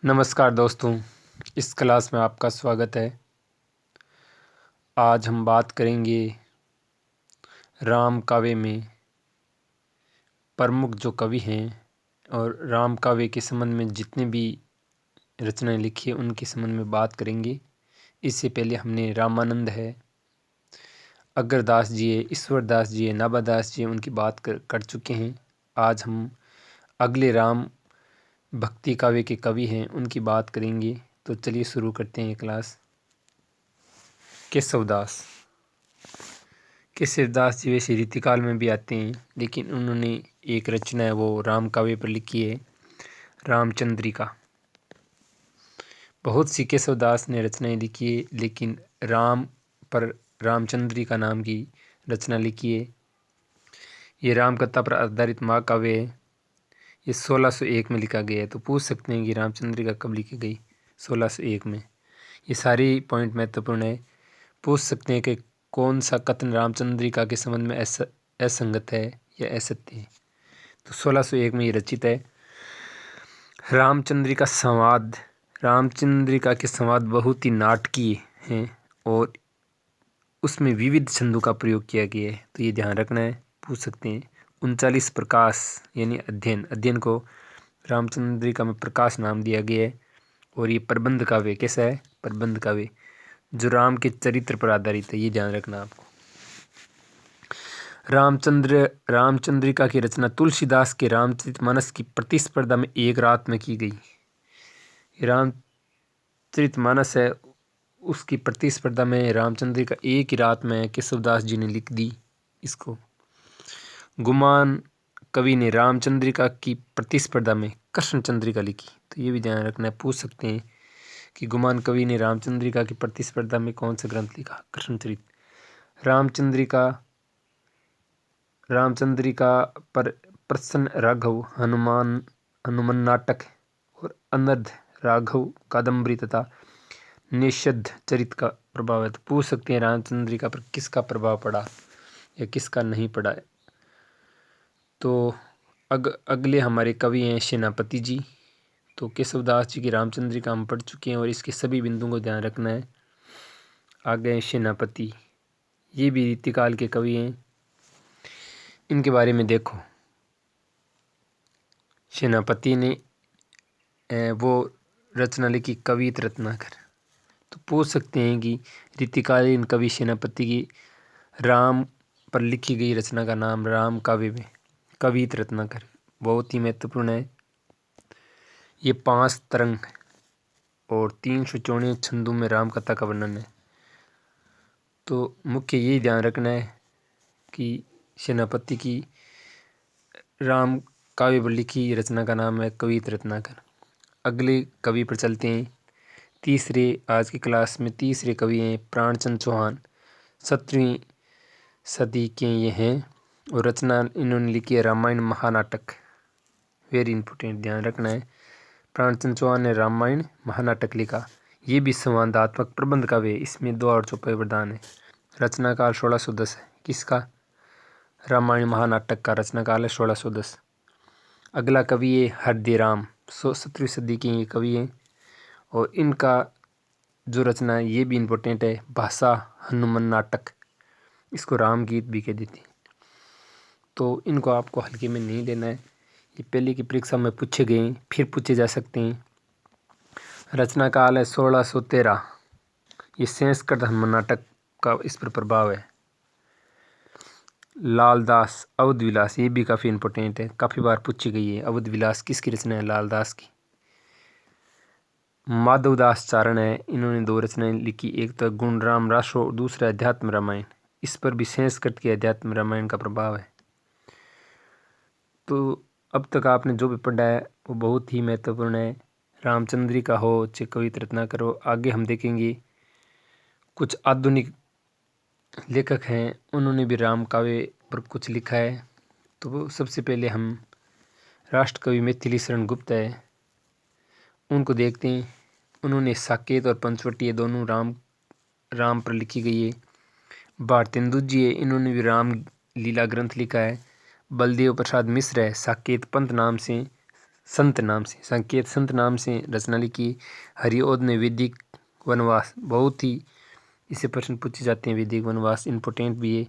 नमस्कार दोस्तों, इस क्लास में आपका स्वागत है। आज हम बात करेंगे राम काव्य में प्रमुख जो कवि हैं और राम काव्य के संबंध में जितने भी रचनाएं लिखी है उनके संबंध में बात करेंगे। इससे पहले हमने रामानंद है, अग्रदास जी है, ईश्वरदास जी है, नाभादास जी है, उनकी बात कर चुके हैं। आज हम अगले राम भक्ति काव्य के कवि हैं उनकी बात करेंगे। तो चलिए शुरू करते हैं क्लास। केशवदास जी वैसे रीतिकाल में भी आते हैं, लेकिन उन्होंने एक रचना है वो राम काव्य पर लिखी है, रामचंद्रिका। बहुत सी केशवदास ने रचनाएं लिखी है, लेकिन राम पर रामचंद्रिका नाम की रचना लिखी है। ये राम कथा पर आधारित महाकाव्य है। ये 1601 में लिखा गया है। तो पूछ सकते हैं कि रामचंद्रिका कब लिखी गई? 1601 में। ये सारी पॉइंट महत्वपूर्ण है। पूछ सकते हैं कि कौन सा कथन रामचंद्रिका के संबंध में असंगत है या असत्य है। तो 1601 में ये रचित है। रामचंद्रिका के संवाद बहुत ही नाटकीय हैं और उसमें विविध छंदों का प्रयोग किया गया है। तो ये ध्यान रखना है। पूछ सकते हैं 39 प्रकाश यानी अध्ययन को रामचंद्रिका में प्रकाश नाम दिया गया है। और ये प्रबंध काव्य कैसा है? प्रबंध काव्य जो राम के चरित्र पर आधारित है। ये ध्यान रखना आपको। रामचंद्रिका की रचना तुलसीदास के रामचरितमानस की प्रतिस्पर्धा में एक रात में की गई। रामचरितमानस है, उसकी प्रतिस्पर्धा में रामचंद्रिका एक ही रात में केशवदास जी ने लिख दी इसको। गुमान कवि ने रामचंद्रिका की प्रतिस्पर्धा में कृष्णचंद्रिका लिखी। तो ये भी ध्यान रखना है। पूछ सकते हैं कि गुमान कवि ने रामचंद्रिका की प्रतिस्पर्धा में कौन सा ग्रंथ लिखा? कृष्णचरित। रामचंद्रिका पर प्रसन्न राघव हनुमान नाटक और अनर्ध राघव कादम्बरी तथा निषद्ध चरित का प्रभाव है। तो पूछ सकते हैं रामचंद्रिका पर किसका प्रभाव पड़ा या किसका नहीं पड़ा है। तो अगले हमारे कवि हैं सेनापति जी। तो केशवदास जी की रामचंद्रिका हम पढ़ चुके हैं और इसके सभी बिंदुओं को ध्यान रखना है। आगे सेनापति, ये भी रीतिकाल के कवि हैं। इनके बारे में देखो, सेनापति ने वो रचना लिखी कवित रत्नाकर। तो पूछ सकते हैं कि रीतिकालीन कवि सेनापति की राम पर लिखी गई रचना का नाम राम काव्य में कवित रत्नाकर बहुत ही महत्वपूर्ण है। ये 5 तरंग और 354 छंदों में राम कथा का वर्णन है। तो मुख्य यही ध्यान रखना है कि सेनापति की राम काव्य पर लिखी रचना का नाम है कवित रत्नाकर। अगले कवि पर चलते हैं। आज की क्लास में तीसरे कवि हैं प्राणचंद चौहान। 17वीं सदी के ये हैं और रचना इन्होंने लिखी है रामायण महानाटक। वेरी इंपॉर्टेंट, ध्यान रखना है। प्राणचंद चौहान ने रामायण महानाटक लिखा। ये भी संवादात्मक प्रबंध काव्य है। इसमें 2 और चौपाई प्रदान है। रचनाकाल 1610 है। किसका? रामायण महानाटक का रचनाकाल है 1610। अगला कवि है हरदीराम। 17वीं सदी के ये कवि हैं और इनका जो रचना है ये भी इम्पोर्टेंट है, भाषा हनुमान नाटक। इसको राम गीत भी कह देते हैं। तो इनको आपको हल्के में नहीं लेना है। ये पहले की परीक्षा में पूछे गए, फिर पूछे जा सकते हैं। रचना काल है 1613। ये संस्कृत हनुमान नाटक का इस पर प्रभाव है। लालदास अवध विलास, ये भी काफ़ी इम्पोर्टेंट है, काफ़ी बार पूछी गई है। अवध विलास किसकी रचना है? लालदास की। माधवदास चारण है, इन्होंने 2 रचनाएं लिखी, एक तो गुणराम रासो और दूसरा अध्यात्म रामायण। इस पर भी संस्कृत के अध्यात्म रामायण का प्रभाव है। तो अब तक आपने जो भी पढ़ा है वो बहुत ही महत्वपूर्ण है। रामचंद्रिका हो चाहे कवित रत्नाकर हो। आगे हम देखेंगे कुछ आधुनिक लेखक हैं, उन्होंने भी राम काव्य पर कुछ लिखा है। तो सबसे पहले हम राष्ट्रकवि मैथिली शरण गुप्त है, उनको देखते हैं। उन्होंने साकेत और पंचवटी दोनों राम पर लिखी गई है। भारतेंदु जी है, इन्होंने भी राम लीला ग्रंथ लिखा है। बलदेव प्रसाद मिश्र है, साकेत पंथ नाम से संत नाम से, साकेत संत नाम से रचना लिखी। हरिओद ने वैदिक वनवास, बहुत ही इससे प्रश्न पूछे जाते हैं, वैदिक वनवास इम्पोर्टेंट भी है।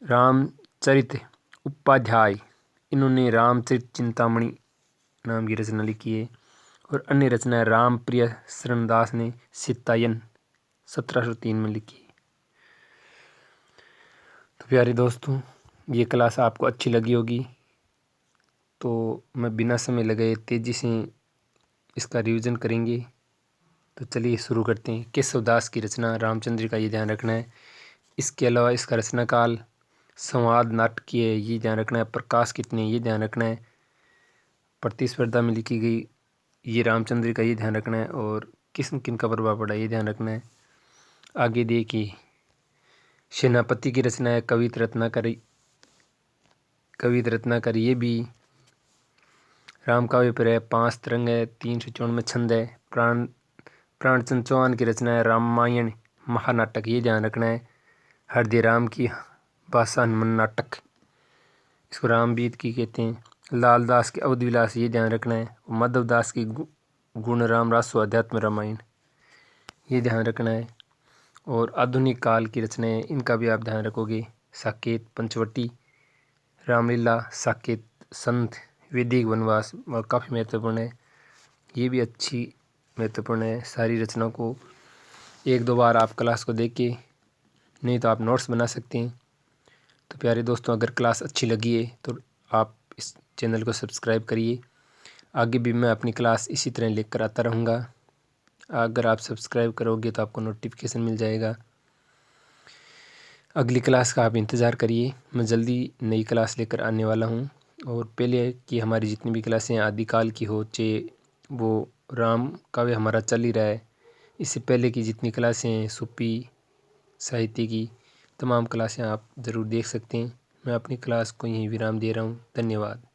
रामचरित उपाध्याय, इन्होंने रामचरित चिंतामणि नाम की रचना लिखी है। और अन्य रचना राम प्रिय शरणदास ने सीतायन 1703 में लिखी है। तो प्यारे दोस्तों, ये क्लास आपको अच्छी लगी होगी, तो मैं बिना समय लगाए तेज़ी से इसका रिवीजन करेंगे। तो चलिए शुरू करते हैं। केशवदास की रचना रामचंद्र का ये ध्यान रखना है। इसके अलावा इसका रचना काल संवाद नाटकीय है, ये ध्यान रखना है। प्रकाश कितने, ये ध्यान रखना है। प्रतिस्पर्धा में लिखी गई, ये रामचंद्र का ये ध्यान रखना है। और किन का प्रभाव पड़ा, ये ध्यान रखना है। आगे देखिए, सेनापति की रचना है कवित रत्नाकर, ये भी राम काव्य पर है। 5 तरंग है, 394 छंद है। प्राणचंद चौहान की रचना है रामायण महानाटक, ये ध्यान रखना है। हृदय राम की भाषा हनुमान नाटक, इसको रामवीर की कहते हैं। लालदास के अवध विलास, ये ध्यान रखना है। माधवदास की गुण राम रासो अध्यात्म रामायण, ये ध्यान रखना है। और आधुनिक काल की रचनाएं, इनका भी आप ध्यान रखोगे। साकेत पंचवटी, रामलीला, साकेत संत, वैदिक वनवास, और काफ़ी महत्वपूर्ण है, ये भी अच्छी महत्वपूर्ण है। सारी रचनाओं को 1-2 बार आप क्लास को देख के, नहीं तो आप नोट्स बना सकते हैं। तो प्यारे दोस्तों, अगर क्लास अच्छी लगी है तो आप इस चैनल को सब्सक्राइब करिए। आगे भी मैं अपनी क्लास इसी तरह लेकर आता रहूँगा। अगर आप सब्सक्राइब करोगे तो आपको नोटिफिकेशन मिल जाएगा। अगली क्लास का आप इंतज़ार करिए, मैं जल्दी नई क्लास लेकर आने वाला हूँ। और पहले की हमारी जितनी भी क्लासें आदिकाल की हो, चाहे वो राम काव्य हमारा चल ही रहा है, इससे पहले की जितनी क्लासें हैं सूफी साहित्य की, तमाम क्लासें आप ज़रूर देख सकते हैं। मैं अपनी क्लास को यहीं विराम दे रहा हूँ। धन्यवाद।